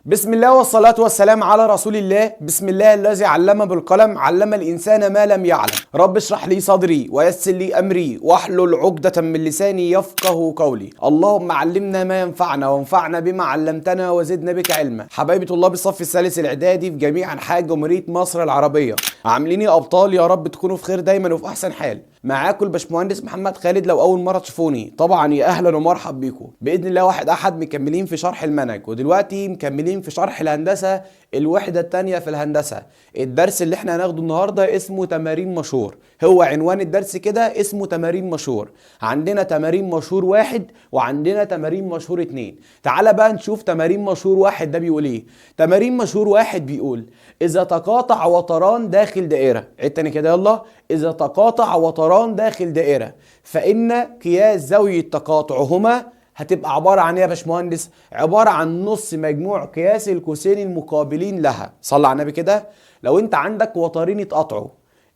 بسم الله والصلاة والسلام على رسول الله. بسم الله الذي علم بالقلم، علم الإنسان ما لم يعلم. رب اشرح لي صدري ويسر لي أمري واحلل عقدة من لساني يفقه قولي. اللهم علمنا ما ينفعنا وانفعنا بما علمتنا وزدنا بك علما. حبايبي طلاب الصف الثالث الإعدادي في جميع أنحاء جمهورية مصر العربية، عاملين ايه أبطال؟ يا رب تكونوا في خير دايما وفي أحسن حال. معاكم الباشمهندس محمد خالد. لو أول مرة تشوفوني طبعا يا أهلا ومرحب بيكم. بإذن الله واحد أحد مكملين في شرح المنهج، ودلوقتي مكملين في شرح الهندسة الوحدة التانية في الهندسة. الدرس اللي احنا هناخده النهاردة اسمه تمارين مشهور. هو عنوان الدرس كده اسمه تمارين مشهور. عندنا تمارين مشهور واحد وعندنا تمارين مشهور اتنين. تعال بقى نشوف تمارين مشهور واحد ده بيقول ايه. تمارين مشهور واحد بيقول إذا تقاطع وتران داخل دائرة. عيد تاني كده يلا. إذا تقاطع وتران داخل دائرة فإن قياس زاوية تقاطعهما هتبقى عبارة عن ايه يا باشمهندس؟ عبارة عن نص مجموع قياس القوسين المقابلين لها. صلى على النبي كده. لو انت عندك وترين اتقطعوا،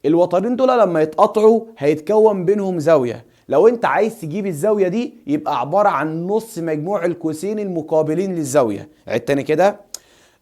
الوترين دول لما يتقطعوا هيتكون بينهم زاوية. لو انت عايز تجيب الزاوية دي يبقى عبارة عن نص مجموع القوسين المقابلين للزاوية. عيد تاني كده.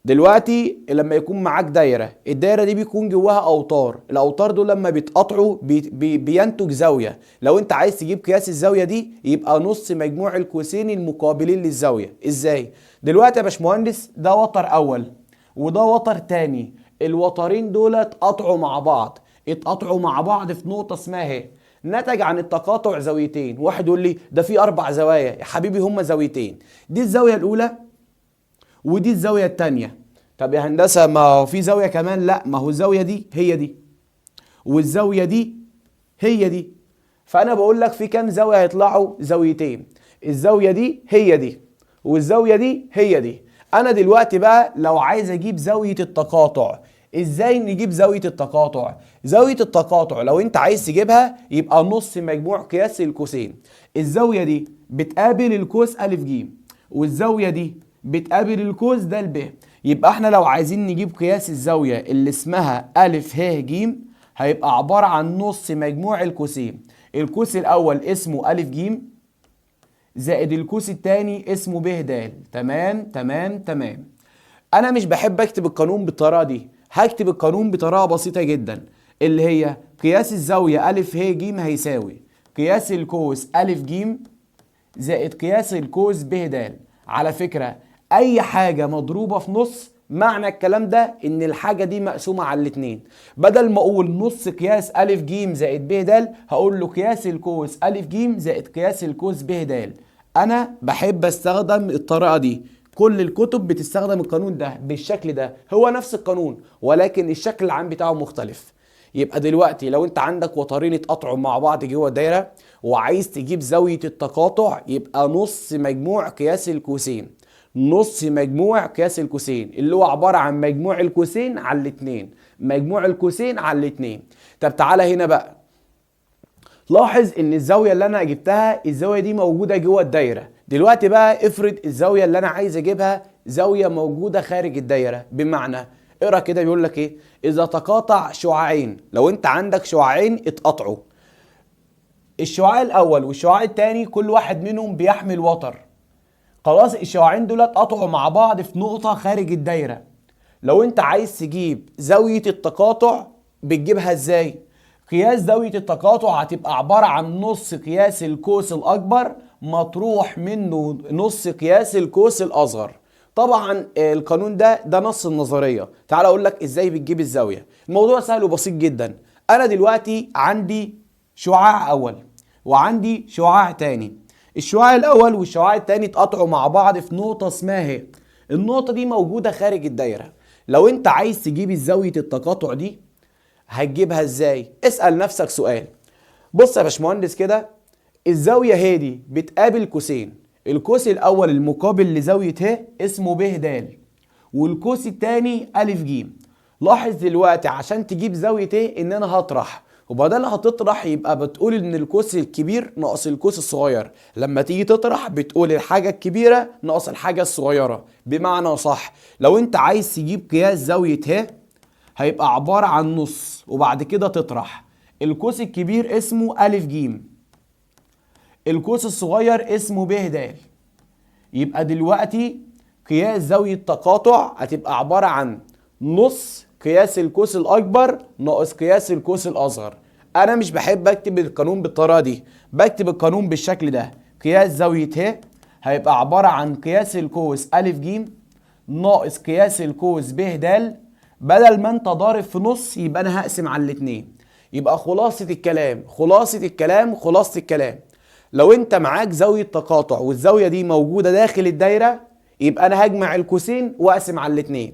دلوقتي لما يكون معاك دايره، الدايره دي بيكون جواها اوتار، الاوتار دول لما بيتقطعوا بينتج زاويه. لو انت عايز تجيب قياس الزاويه دي يبقى نص مجموع القوسين المقابلين للزاويه. ازاي؟ دلوقتي يا باشمهندس ده وتر اول وده وتر تاني، الوترين دول اتقطعوا مع بعض، اتقطعوا مع بعض في نقطه اسمها ايه؟ نتج عن التقاطع زاويتين. واحد يقول لي ده في 4 زوايا. يا حبيبي هما زاويتين، دي الزاويه الاولى ودي الزاوية التانية. طب يا هندسة ما هو في زاوية كمان؟ لا، ما هو الزاوية دي هي دي والزاوية دي هي دي. فأنا بقول لك في كام زاوية هيطلعوا؟ زاويتين. الزاوية دي هي دي والزاوية دي هي دي. أنا دلوقتي بقى لو عايز أجيب زاوية التقاطع، إزاي نجيب زاوية التقاطع؟ زاوية التقاطع لو أنت عايز تجيبها يبقى نص مجموع قياس القوسين. الزاوية دي بتقابل القوس أ ج، والزاوية دي بتقابل القوس د ب. يبقى احنا لو عايزين نجيب قياس الزاوية اللي اسمها أ ه ج هيبقى عبارة عن نص مجموع القوسين. القوس الأول اسمه أ ج زائد القوس التاني اسمه ب د. تمام تمام تمام. أنا مش بحب أكتب القانون بالطريقة دي، هكتب القانون بطريقة بسيطة جدا اللي هي قياس الزاوية أ ه ج هيساوي قياس القوس أ ج زائد قياس القوس ب د. على فكرة اي حاجة مضروبة في نص معنى الكلام ده ان الحاجة دي مقسومة على الاتنين. بدل ما اقول نص قياس أ ج زائد ب د هقول له قياس القوس أ ج زائد قياس القوس ب د. انا بحب استخدم الطريقة دي، كل الكتب بتستخدم القانون ده بالشكل ده، هو نفس القانون ولكن الشكل العام بتاعه مختلف. يبقى دلوقتي لو انت عندك وترين اتقطعوا مع بعض جوه الدايره وعايز تجيب زاويه التقاطع يبقى نص مجموع قياس القوسين. نص مجموع قياس القوسين اللي هو عباره عن مجموع القوسين على الاتنين، مجموع القوسين على الاتنين. طب تعالى هنا بقى لاحظ ان الزاويه اللي انا جبتها الزاويه دي موجوده جوه الدايره. دلوقتي بقى افرض الزاويه اللي انا عايز اجيبها زاويه موجوده خارج الدايره. بمعنى اقرا كده بيقول لك ايه؟ اذا تقاطع شعاعين. لو انت عندك شعاعين اتقطعوا، الشعاع الاول والشعاع الثاني كل واحد منهم بيحمل وتر. خلاص الشعاعين دول اتقطعوا مع بعض في نقطه خارج الدايره. لو انت عايز تجيب زاويه التقاطع بتجيبها ازاي؟ قياس زاويه التقاطع هتبقى عباره عن نص قياس القوس الاكبر مطروح منه نص قياس القوس الاصغر. طبعا القانون ده نص النظريه. تعال اقول لك ازاي بتجيب الزاويه. الموضوع سهل وبسيط جدا. انا دلوقتي عندي شعاع اول وعندي شعاع تاني. الشعاع الاول والشعاع التاني اتقطعوا مع بعض في نقطه اسمها هي. النقطه دي موجوده خارج الدايره. لو انت عايز تجيب زاويه التقاطع دي هتجيبها ازاي؟ اسال نفسك سؤال. بص يا باشمهندس كده، الزاويه ه دي بتقابل قوسين، القوس الاول المقابل لزاويه ه اسمه ب د والقوس الثاني أ ج. لاحظ دلوقتي عشان تجيب زاويه ه ان انا هطرح، وبدل هتطرح يبقى بتقول ان القوس الكبير ناقص القوس الصغير. لما تيجي تطرح بتقول الحاجه الكبيره ناقص الحاجه الصغيره. بمعنى صح، لو انت عايز تجيب قياس زاويه ه هيبقى عباره عن نص وبعد كده تطرح. القوس الكبير اسمه أ ج، القوس الصغير اسمه ب د. يبقى دلوقتي قياس زاوية تقاطع هتبقى عبارة عن نص قياس القوس الأكبر ناقص قياس القوس الأصغر. أنا مش بحب أكتب القانون بالطريقة دي، بكتب القانون بالشكل ده. قياس زاوية ه هيبقى عبارة عن قياس القوس أ ج ناقص قياس القوس ب د. بدل ما أنت ضارب في نص يبقى أنا هقسم على الاتنين. يبقى خلاصة الكلام لو أنت معاك زاوية تقاطع والزاوية دي موجودة داخل الدايرة يبقى أنا هجمع القوسين وأقسم على الاتنين.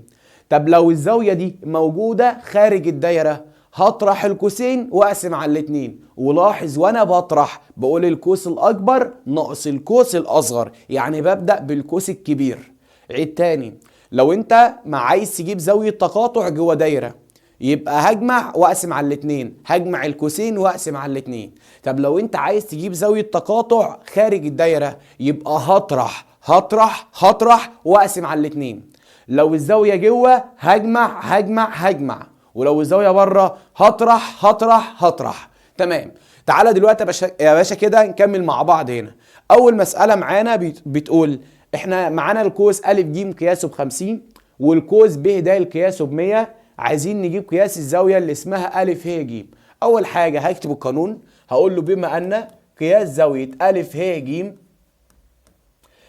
طب لو الزاوية دي موجودة خارج الدايرة هطرح القوسين واقسم على الاتنين. ولاحظ وانا بطرح بقول القوس الاكبر ناقص القوس الاصغر، يعني ببدأ بالقوس الكبير. عيد تاني، لو انت عايز تجيب زاوية تقاطع جوه دايرة يبقى هجمع واقسم على الاتنين، هجمع القوسين واقسم على الاتنين. طب لو انت عايز تجيب زاوية تقاطع خارج الدايرة يبقى هطرح واقسم على الاتنين. لو الزاوية جوه هجمع، ولو الزاوية بره هطرح. تمام. تعالى دلوقتي يا باشا كده نكمل مع بعض هنا. أول مسألة معانا بتقول احنا معانا القوس أ ج قياسه ب50 والقوس ب د قياسه ب100. عايزين نجيب قياس الزاوية اللي اسمها أ ه ج. أول حاجة هكتب القانون، هقول له بما أن قياس زاوية أ ه ج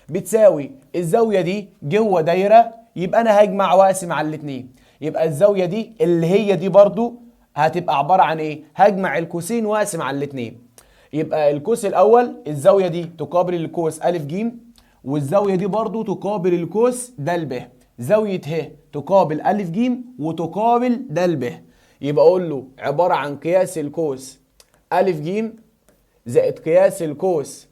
بتساوي الزاوية دي جوه دايرة يبقى أنا هجمع وأقسم على الاتنين. يبقى الزاوية دي اللي هي دي برضو هتبقى عبارة عن ايه؟ هجمع القوسين واقسم على الاتنين. يبقى القوس الاول الزاوية دي تقابل القوس أ ج والزاوية دي برضو تقابل القوس د ب. زاوية ه تقابل أ ج وتقابل د ب. يبقى اقول له عبارة عن قياس القوس أ ج زائد قياس القوس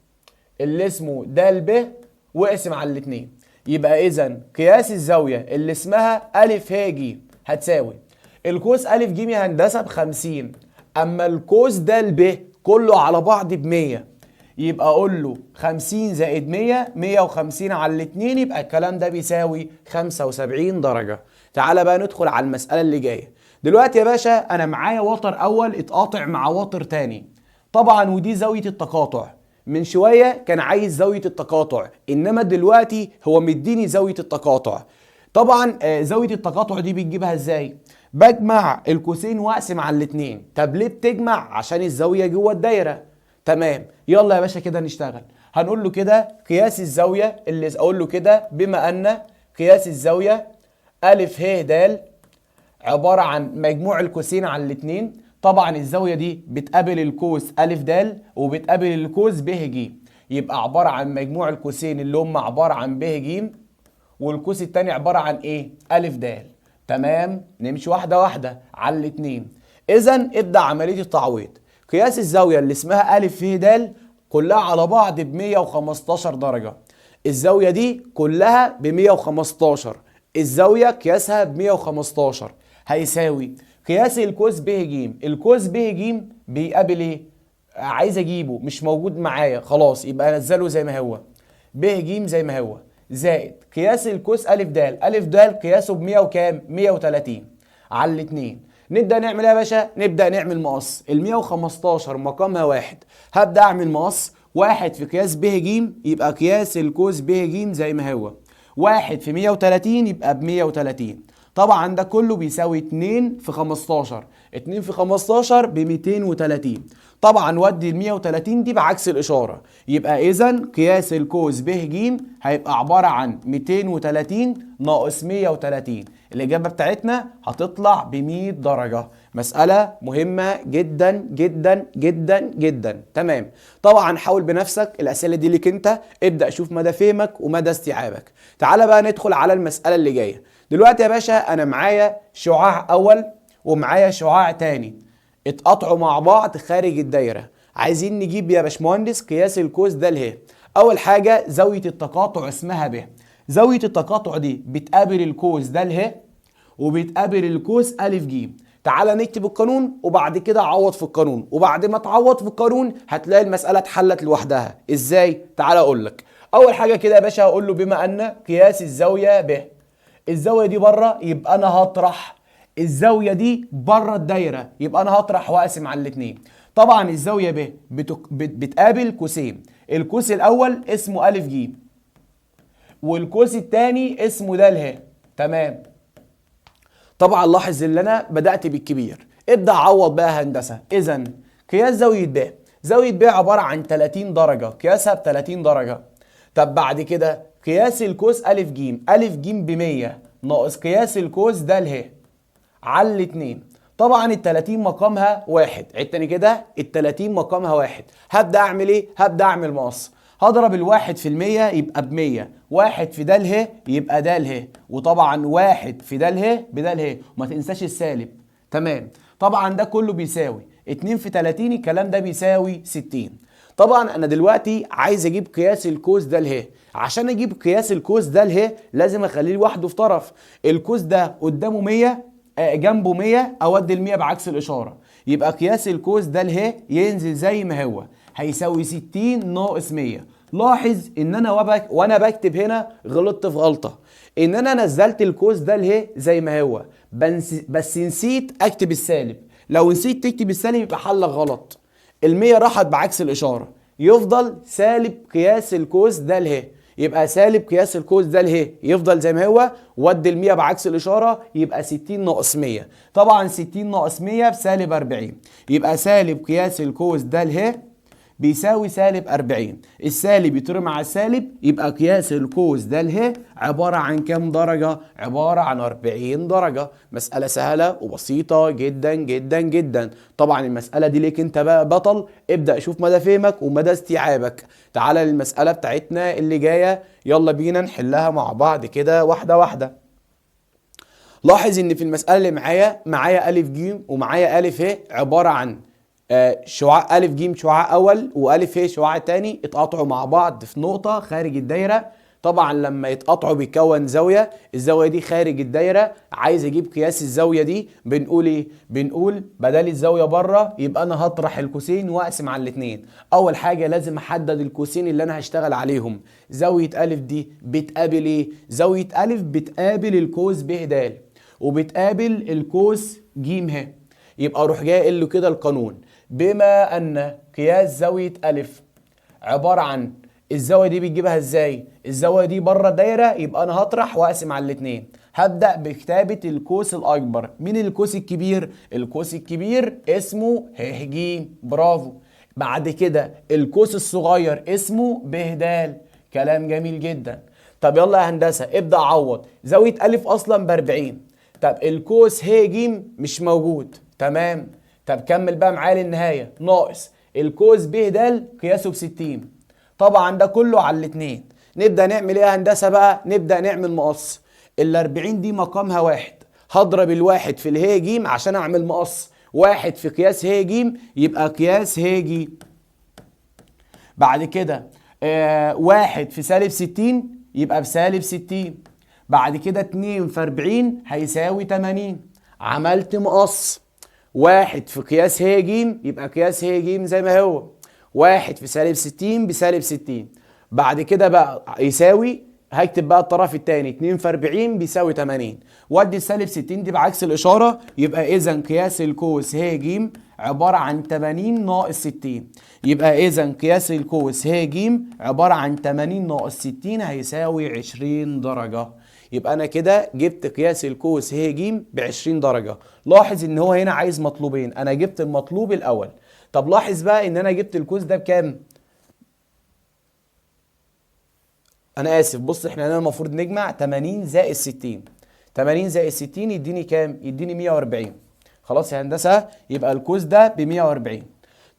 اللي اسمه د ب واقسم على الاتنين. يبقى اذا قياس الزاوية اللي اسمها أ ه ج هتساوي القوس أ ج يا هندسة ب50 اما القوس د ب كله على بعض ب100. يبقى اقول له 50 زائد 150 على الاتنين يبقى الكلام ده بيساوي 75 درجة. تعالى بقى ندخل على المسألة اللي جاية. دلوقتي يا باشا انا معايا وتر اول اتقاطع مع وتر تاني طبعا، ودي زاوية التقاطع. من شوية كان عايز زاوية التقاطع انما دلوقتي هو مديني زاوية التقاطع. طبعا زاوية التقاطع دي بتجيبها ازاي؟ بجمع القوسين واقسم على الاتنين. طب ليه بتجمع؟ عشان الزاوية جوه الدايرة. تمام، يلا يا باشا كده نشتغل. هنقول له كده قياس الزاوية اللي اقول له كده بما ان قياس الزاوية أ ه د عبارة عن مجموع القوسين على الاتنين. طبعا الزاوية دي بتقابل القوس أ د وبتقابل القوس ب ج. يبقى عبارة عن مجموع القوسين اللي هم عبارة عن ب ج والقوس التاني عبارة عن ايه؟ أ د. تمام، نمشي واحدة واحدة على الاتنين. اذا ابدأ عملية التعويض. قياس الزاوية اللي اسمها أ ه د كلها على بعض ب 115 درجة. الزاوية دي كلها ب 115، الزاوية قياسها ب 115 هيساوي قياس القوس ب ج. القوس ب ج بيقابل ايه؟ عايز اجيبه مش موجود معايا، خلاص يبقى انزله زي ما هو ب ج زي ما هو زائد قياس القوس أ د. أ د قياسه ب 100 وكام؟ 130 على الاتنين. نبدأ نعمل ايه يا باشا؟ نبدأ نعمل مقص. ال 115 مقامها واحد، هبدأ اعمل مقص. واحد في قياس ب ج يبقى قياس القوس ب ج زي ما هو، واحد في 130 يبقى ب 130. طبعا ده كله بيساوي 2 في 15، 2 في 15 ب 230. طبعا ودي ال 130 دي بعكس الاشاره، يبقى اذا قياس القوس ب ج هيبقى عباره عن 230 ناقص 130. الاجابه بتاعتنا هتطلع ب 100 درجه. مساله مهمه جدا جدا جدا جدا. تمام، طبعا حاول بنفسك، الاسئله دي ليك انت، ابدا شوف مدى فهمك ومدى استيعابك. تعالى بقى ندخل على المساله اللي جايه. دلوقتي يا باشا انا معايا شعاع اول ومعايا شعاع تاني اتقطعوا مع بعض خارج الدايره. عايزين نجيب يا باشمهندس قياس القوس د ه. اول حاجه زاويه التقاطع اسمها ب. زاويه التقاطع دي بتقابل القوس د ه وبتقابل القوس أ ج. تعالى نكتب القانون وبعد كده عوض في القانون، وبعد ما تعوض في القانون هتلاقي المساله اتحلت لوحدها. ازاي؟ تعالى اقول لك. اول حاجه كده يا باشا هقول له بما ان قياس الزاويه ب، الزاويه دي بره يبقى انا هطرح، الزاويه دي بره الدايره يبقى انا هطرح واقسم على الاثنين. طبعا الزاويه ب بتقابل قوسين، القوس الاول اسمه أ ج والقوس التاني اسمه د ه. تمام. طبعا لاحظ ان انا بدأت بالكبير، ابدأ عوض بقى هندسة. اذا قياس زاوية ب، زاوية ب عبارة عن 30 درجة، قياسها ب 30 درجة. طب بعد كده قياس القوس أ ج، أ ج ب 100 ناقص قياس القوس د ه على الاتنين. طبعا ال 30 مقامها واحد، عيد تاني كده، ال 30 مقامها واحد. هبدأ اعمل ايه؟ هبدأ اعمل مقص. هضرب الواحد في المية يبقى ب100، واحد في د ه يبقى د ه، وطبعا واحد في د ه بد ه، وما تنساش السالب. تمام. طبعا ده كله بيساوي 2 في 30، الكلام ده بيساوي 60. طبعا انا دلوقتي عايز اجيب قياس القوس د ه. عشان اجيب قياس القوس د ه لازم اخليه لوحده في طرف. القوس ده قدامه 100، جنبه 100، اودي ال 100 بعكس الاشاره، يبقى قياس القوس د ه ينزل زي ما هو، هيساوي 60 ناقص 100. لاحظ ان انا وانا بكتب هنا غلطت في غلطه، ان انا نزلت القوس د ه زي ما هو، بس نسيت اكتب السالب. لو نسيت تكتب السالب يبقى حلك غلط. ال100 راحت بعكس الاشاره، يفضل سالب قياس القوس د ه، يبقى سالب قياس القوس د ه يفضل زي ما هو، ودي ال100 بعكس الاشاره يبقى 60 ناقص 100. طبعا 60 ناقص 100 بسالب 40، يبقى سالب قياس القوس د ه بيساوي سالب 40. السالب يترمى مع السالب، يبقى قياس القوس د ه عبارة عن كام درجة؟ عبارة عن 40 درجة. مسألة سهلة وبسيطة جدا جدا جدا. طبعا المسألة دي ليك انت بقى بطل، ابدأ شوف مدى فهمك ومدى استيعابك. تعالى للمسألة بتاعتنا اللي جاية، يلا بينا نحلها مع بعض كده واحدة واحدة. لاحظ ان في المسألة اللي معايا أ ج ومعايا أ ه عبارة عن شعاع أ ج شعاع أول وأ ه شعاع تاني اتقطعوا مع بعض في نقطة خارج الدايرة. طبعا لما يتقطعوا بيكون زاوية، الزاوية دي خارج الدايرة. عايز اجيب قياس الزاوية دي، بنقول ايه؟ بنقول بدل الزاوية بره يبقى انا هطرح القوسين واقسم على الاتنين. اول حاجة لازم احدد القوسين اللي انا هشتغل عليهم. زاوية أ دي بتقابل ايه؟ زاوية أ بتقابل القوس ب د، وبتقابل القوس ج ه. يبقى اروح جاي قايل له كده القانون، بما ان قياس زاوية أ عبارة عن الزاوية دي بتجيبها ازاي؟ الزاوية دي بره الدايرة، يبقى انا هطرح واقسم على الاتنين. هبدأ بكتابة القوس الأكبر. مين القوس الكبير؟ القوس الكبير اسمه ه ج، برافو. بعد كده القوس الصغير اسمه ب د. كلام جميل جدا. طب يلا يا هندسة ابدأ عوض. زاوية أ أصلا ب40، طب القوس ه ج مش موجود. تمام. طب كمل بقى معايا للنهاية، ناقص القوس ب د قياسه ب60. طبعا ده كله على الاتنين. نبدأ نعمل ايه يا هندسة بقى؟ نبدأ نعمل مقص. ال40 دي مقامها واحد، هضرب الواحد في اله ج عشان اعمل مقص. واحد في قياس ه ج يبقى قياس ه ج. بعد كده واحد في سالب 60 يبقى بسالب 60. بعد كده 2 في 40 هيساوي 80. عملت مقص. واحد في قياس ه ج يبقى قياس ه ج زي ما هو، واحد في سالب 60 بسالب 60. بعد كده بقى يساوي، هكتب بقى الطرف الثاني 2 في 40 بيساوي 80، ودي السالب 60 دي بعكس الاشاره. يبقى اذا قياس القوس ه ج عباره عن 80 ناقص 60. يبقى اذا قياس القوس ه ج عباره عن 80 ناقص 60 هيساوي 20 درجه. يبقى انا كده جبت قياس القوس ه ج ب 20 درجه. لاحظ ان هو هنا عايز مطلوبين، انا جبت المطلوب الاول. طب لاحظ بقى ان انا جبت القوس ده بكام؟ انا اسف، بص احنا هنا المفروض نجمع 80 زائد 60. 80 زائد 60 يديني كام؟ يديني 140. خلاص يا هندسه، يبقى القوس ده ب 140.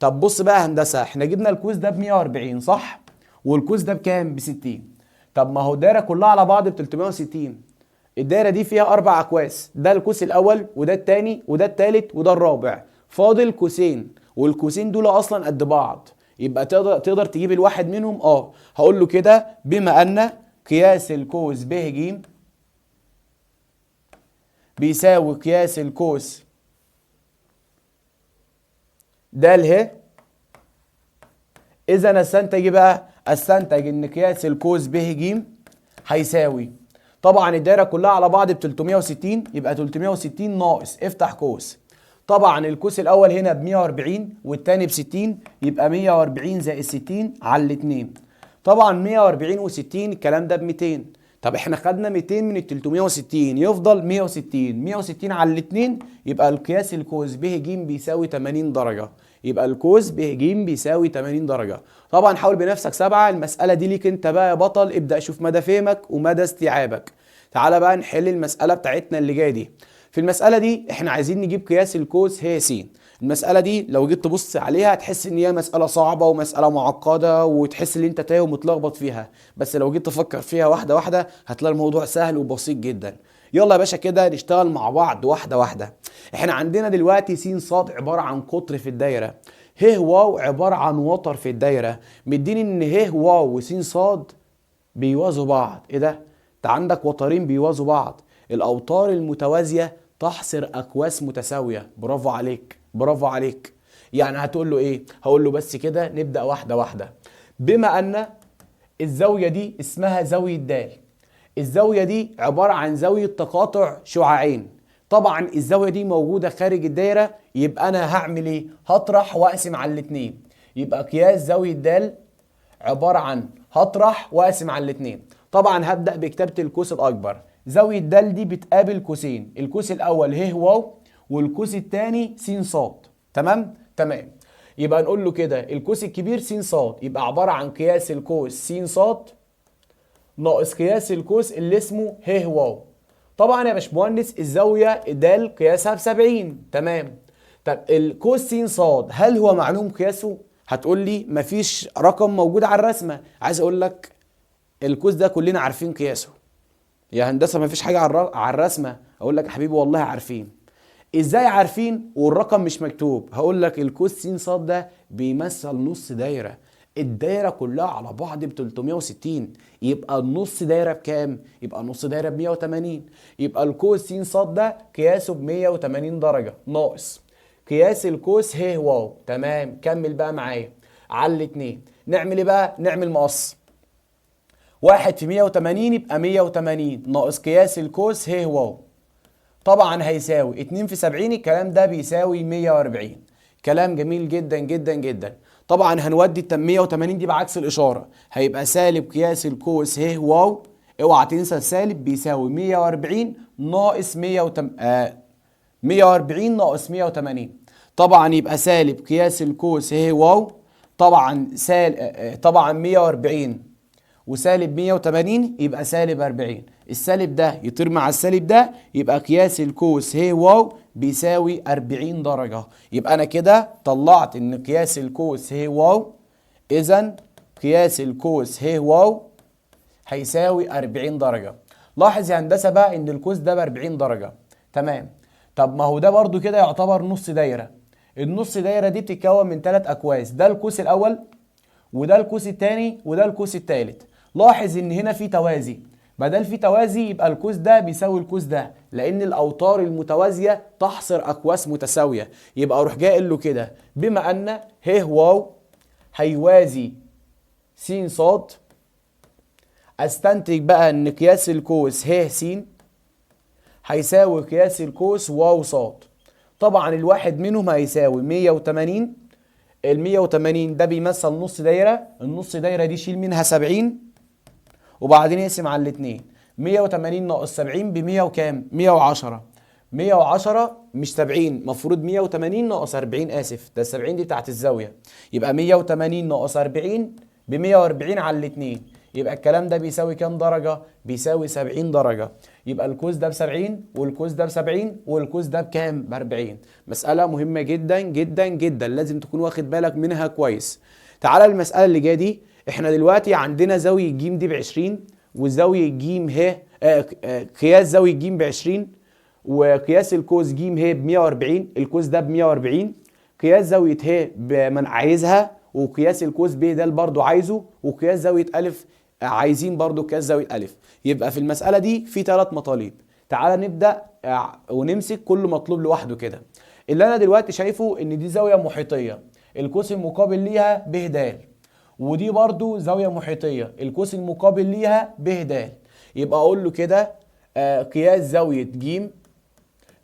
طب بص بقى يا هندسه، احنا جبنا القوس ده ب 140 صح؟ والقوس ده بكام؟ ب 60. طب ما هو الدايره كلها على بعض ب 360. الدايره دي فيها 4 اقواس، ده القوس الاول وده الثاني وده الثالث وده الرابع. فاضل قوسين، والقوسين دول اصلا قد بعض. يبقى تقدر تجيب الواحد منهم. هقول له كده، بما ان قياس القوس ب ج بيساوي قياس القوس د ه، اذا استنتج ايه بقى؟ استنتج ان قياس القوس ب ج هيساوي، طبعا الدايره كلها على بعض ب 360، يبقى 360 ناقص افتح قوس. طبعا القوس الاول هنا ب 140 والثاني ب 60، يبقى 140 زائد 60 على الاثنين. طبعا 140 و60 الكلام ده ب 200. طب احنا خدنا 200 من ال 360 يفضل 160. 160 على الاتنين يبقى القياس الكوس ب ج بيساوي 80 درجة. يبقى الكوس ب ج بيساوي 80 درجة. طبعا حاول بنفسك 7. المسألة دي ليك انت بقى يا بطل، ابدأ شوف مدى فهمك ومدى استيعابك. تعالى بقى نحل المسألة بتاعتنا اللي جاية دي. في المسألة دي احنا عايزين نجيب قياس الكوس ه س. المسألة دي لو جيت تبص عليها هتحس ان هي مسألة صعبة ومسألة معقدة وتحس ان انت تايه ومتلخبط فيها، بس لو جيت تفكر فيها واحدة واحدة هتلاقي الموضوع سهل وبسيط جدا. يلا يا باشا كده نشتغل مع بعض واحدة واحدة. احنا عندنا دلوقتي س ص عبارة عن قطر في الدايرة، ه واو عبارة عن وتر في الدايرة. مديني ان ه واو وس ص بيوازوا بعض. ايه ده؟ انت عندك وترين بيوازوا بعض. الاوتار المتوازية تحصر اكواس متساوية. برافو عليك، برافو عليك. يعني هتقول له ايه؟ هقول له بس كده نبدأ واحدة واحدة. بما ان الزاوية دي اسمها زاوية د، الزاوية دي عبارة عن زاوية تقاطع شعاعين. طبعا الزاوية دي موجودة خارج الدايرة، يبقى انا هعمل ايه؟ هطرح واقسم على الاتنين. يبقى قياس زاوية د عبارة عن هطرح واقسم على الاتنين. طبعا هبدأ بكتابة القوس الأكبر. زاوية د دي بتقابل قوسين، القوس الأول ه واو والقوس الثاني س ص. تمام؟ تمام. يبقى نقول له كده القوس الكبير س ص يبقى عبارة عن قياس القوس س ص ناقص قياس القوس اللي اسمه ه واو. طبعا يا باشمهندس الزاوية د قياسها ب 70. تمام. طب القوس س ص هل هو معلوم قياسه؟ هتقول لي مفيش رقم موجود على الرسمة. عايز اقول لك القوس ده كلنا عارفين قياسه يا هندسة، مفيش حاجة على الرسمة. اقول لك يا حبيبي والله عارفين. ازاي عارفين والرقم مش مكتوب؟ هقول لك القوس س ص ده بيمثل نص دايرة. الدايرة كلها على بعض ب 360، يبقى النص دايرة بكام؟ يبقى نص دايرة ب 180. يبقى القوس س ص ده قياسه ب 180 درجة ناقص قياس القوس ه واو. تمام. كمل بقى معايا على الاتنين. نعمل ايه بقى؟ نعمل مقص. 1 في 180 يبقى 180 ناقص قياس القوس ه واو. طبعا هيساوي 2 في 70 الكلام ده بيساوي 140. كلام جميل جدا جدا جدا. طبعا هنودي ال 180 دي بعكس الاشاره، هيبقى سالب قياس القوس ه واو. اوعى تنسى السالب بيساوي 140 ناقص 140 ناقص 180. طبعا يبقى سالب قياس القوس ه واو. طبعا 140 وسالب 180 يبقى سالب 40. السالب ده يطير مع السالب ده يبقى قياس القوس ه واو بيساوي 40 درجة. يبقى أنا كده طلعت إن قياس القوس ه واو، إذا قياس القوس ه واو هيساوي 40 درجة. لاحظ يا هندسة بقى إن القوس ده ب 40 درجة. تمام. طب ما هو ده برضو كده يعتبر نص دايرة. النص دايرة دي بتتكون من 3 أقواس، ده القوس الأول وده القوس الثاني وده القوس الثالث. لاحظ ان هنا في توازي، بدل في توازي يبقى القوس ده بيساوي القوس ده، لان الاوتار المتوازيه تحصر اقواس متساويه. يبقى اروح جاي قايل له كده بما ان ه واو هيوازي س ص، استنتج بقى ان قياس القوس ه س هيساوي قياس القوس واو ص. طبعا الواحد منهم هيساوي 180. ال 180 ده بيمثل نص دايره، النص دايره دي شيل منها 70 وبعدين اقسم على الاثنين. 180 ناقص 70 ب 100 وكام؟ 110. 110 مش 70، المفروض 180 ناقص 40. اسف، ده 70 دي بتاعت الزاويه. يبقى 180 ناقص 40 ب 140 على الاثنين. يبقى الكلام ده بيساوي كام درجه؟ بيساوي 70 درجه. يبقى القوس ده ب 70 والقوس ده ب 70 والقوس ده بكام؟ ب 40. مساله مهمه جدا جدا جدا، لازم تكون واخد بالك منها كويس. تعالى المساله اللي جايه دي. احنا دلوقتي عندنا زاويه ج دي ب 20 وزاويه ج ه قياس زاويه ج ب 20 وقياس القوس ج ه ب 140. القوس ده ب 140. قياس زاويه ه من عايزها وقياس القوس ب ده برضو عايزه، وقياس زاويه ا عايزين برضو قياس زاويه ا. يبقى في المساله دي في 3 مطالب. تعالى نبدا ونمسك كل مطلوب لوحده كده. اللي انا دلوقتي شايفه ان دي زاويه محيطيه، القوس المقابل ليها ب د، ودي برضو زاوية محيطية القوس المقابل ليها ب د. يبقى اقول له كده قياس زاوية ج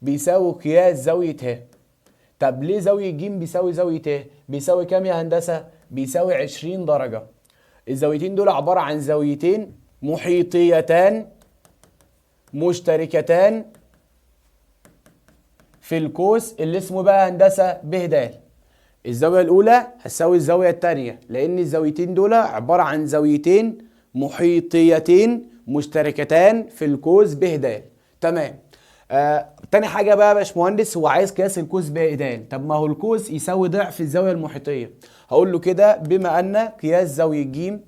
بيساوي قياس زاوية ه. طب ليه زاوية ج بيساوي زاوية ه؟ بيساوي كام يا هندسة؟ بيساوي 20 درجة. الزاويتين دول عبارة عن زاويتين محيطيتان مشتركتان في القوس اللي اسمه بقى هندسة ب د. الزاوية الأولى هتساوي الزاوية التانية، لأن الزاويتين دول عبارة عن زاويتين محيطيتين مشتركتان في القوس ب د. تمام. تاني حاجة بقى يا باشمهندس، هو عايز قياس القوس ب د. طب ما هو القوس يساوي ضعف الزاوية المحيطية. هقول له كده بما أن قياس زاوية ج،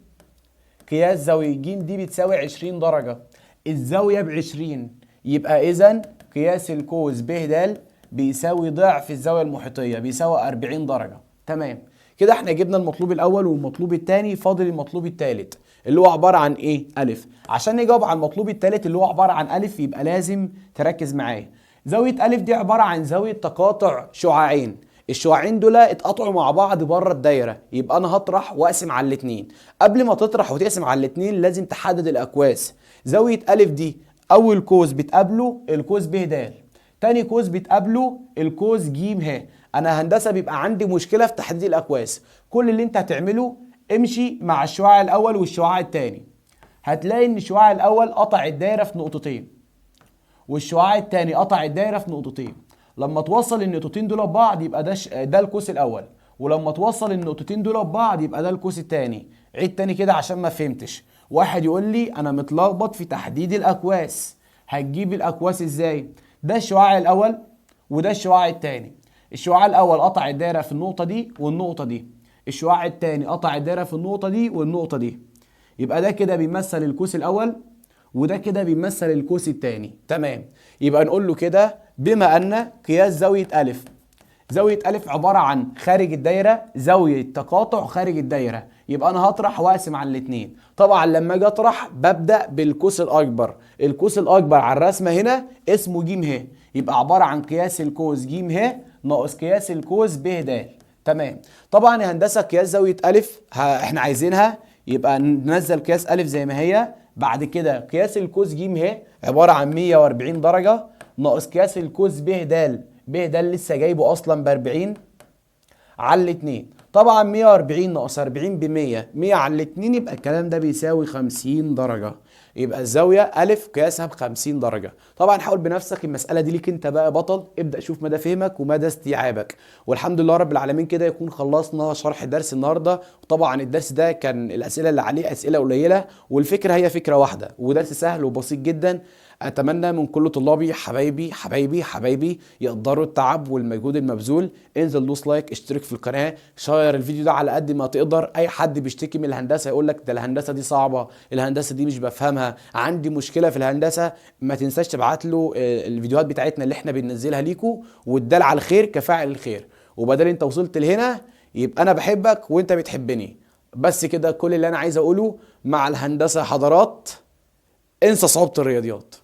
قياس زاوية ج دي بتساوي 20 درجة، الزاوية ب20، يبقى إذا قياس القوس ب د بيساوي ضعف الزاوية المحيطية، بيساوي 40 درجة. تمام. كده احنا جبنا المطلوب الأول والمطلوب الثاني، فاضل المطلوب الثالث اللي هو عبارة عن إيه؟ ألف. عشان نجاوب على المطلوب الثالث اللي هو عبارة عن ألف يبقى لازم تركز معايا. زاوية ألف دي عبارة عن زاوية تقاطع شعاعين، الشعاعين دول اتقطعوا مع بعض بره الدايرة، يبقى أنا هطرح وأقسم على الاتنين. قبل ما تطرح وتقسم على الاتنين لازم تحدد الأقواس. زاوية ألف دي أول قوس بتقابله القوس ب د، تاني قوس بتقابله القوس ج ه. انا هندسه بيبقى عندي مشكله في تحديد الاقواس. كل اللي انت هتعمله امشي مع الشعاع الاول والشعاع الثاني، هتلاقي ان الشعاع الاول قطع الدايره في نقطتين والشعاع الثاني قطع الدايره في نقطتين. لما توصل النقطتين دول ببعض يبقى ده القوس الاول، ولما توصل النقطتين دول ببعض يبقى ده القوس الثاني. عيد تاني كده عشان ما فهمتش. واحد يقول لي انا متلخبط في تحديد الاقواس، هتجيب الاقواس ازاي؟ ده الشعاع الاول وده الشعاع الثاني. الشعاع الاول قطع الدايره في النقطه دي والنقطه دي، الشعاع الثاني قطع الدايره في النقطه دي والنقطه دي، يبقى ده كده بيمثل القوس الاول وده كده بيمثل القوس الثاني. تمام. يبقى نقول له كده بما ان قياس زاويه الف، زاويه الف عباره عن خارج الدايره، زاويه تقاطع خارج الدايره، يبقى انا هطرح واقسم على الاثنين. طبعا لما اجي اطرح ببدا بالقوس الاكبر، القوس الاكبر على الرسمه هنا اسمه ج ه، يبقى عباره عن قياس القوس ج ه ناقص قياس القوس ب د. تمام. طبعا يا هندسه قياس زاويه الف احنا عايزينها، يبقى ننزل قياس الف زي ما هي. بعد كده قياس القوس ج ه عباره عن 140 درجه ناقص قياس القوس ب د، ب د لسه جايبه اصلا ب 40 على الاثنين. طبعا 140 ناقص 40 ب 100، 100 على الاثنين يبقى الكلام ده بيساوي 50 درجه. يبقى الزاويه الف قياسها ب 50 درجه. طبعا حاول بنفسك، المساله دي ليك انت بقى بطل، ابدا شوف مدى فهمك ومدى استيعابك. والحمد لله رب العالمين كده يكون خلصنا شرح الدرس النهارده. وطبعا الدرس ده كان الاسئله اللي عليه اسئله قليله والفكره هي فكره واحده، ودرس سهل وبسيط جدا. اتمنى من كل طلابي حبايبي حبايبي حبايبي يقدروا التعب والمجهود المبذول. انزل دوس لايك، اشترك في القناه، شير الفيديو ده على قد ما تقدر. اي حد بيشتكي من الهندسه يقول لك ده الهندسه دي صعبه، الهندسه دي مش بفهمها، عندي مشكله في الهندسه، ما تنساش تبعت له الفيديوهات بتاعتنا اللي احنا بننزلها ليكو، والدال على الخير كفاعل الخير. وبدل انت وصلت لهنا يبقى انا بحبك وانت بتحبني. بس كده كل اللي انا عايز اقوله، مع الهندسه حضرات انسى صعوبه الرياضيات.